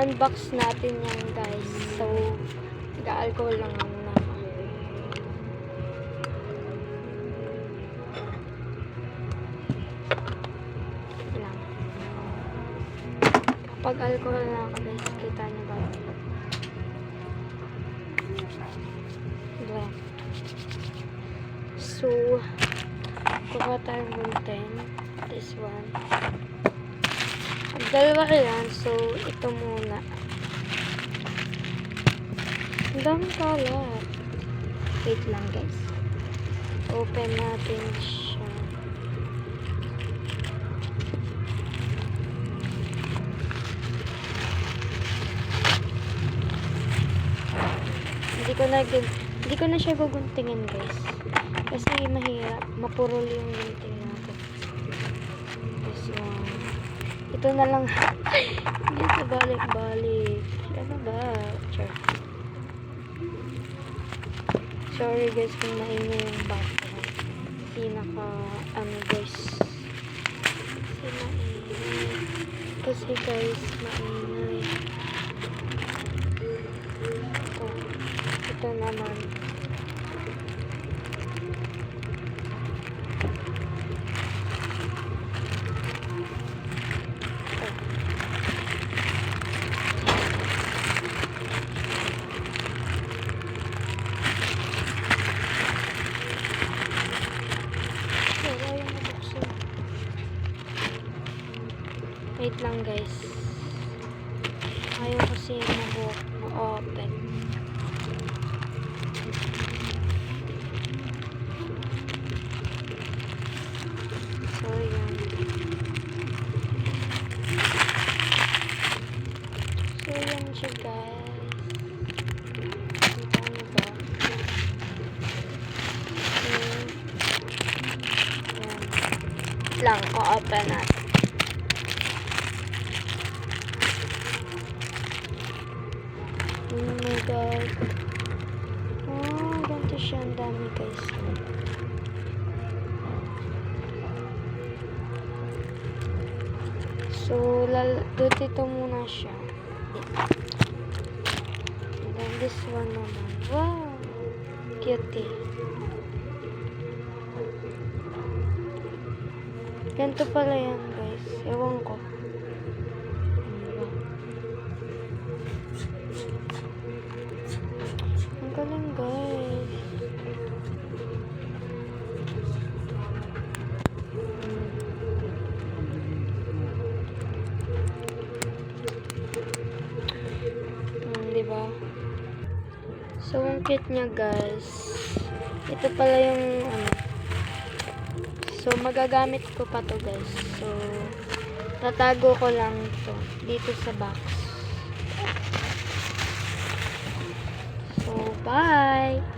I-unbox natin yan guys. So, nag-alcohol lang muna ako. Lang. Kapag alcohol na ako guys, kita nyo ba? Diba? So, kuha tayong gunting. This one. Dalawa yan, so ito muna. Ang daming kalat. Wait lang guys. Open natin siya. Hindi ko na siya guguntingin guys. Kasi mahirap. Mapurol yung gunting natin. This one. Ito na lang. Dito balik-balik. Ano ba? Sure. Sorry guys kung maingay yung background. Guys. Kasi guys, maingay. Ito naman. Wait lang guys. Ayaw kasi ma-open. So yan. So yan siya guys. Kita nyo ba? So, yan. Lang, o-open natin. Oh my god. Oh, ganito siya. Ang dami guys. So, dito muna siya. And then this one naman. Wow! Cute eh. Ganito pala yan guys. Ewan ko. Ang galing guys. Diba? So, ang cute niya guys. Ito pala yung So, magagamit ko pa to guys. So, tatago ko lang to dito sa box. So, bye!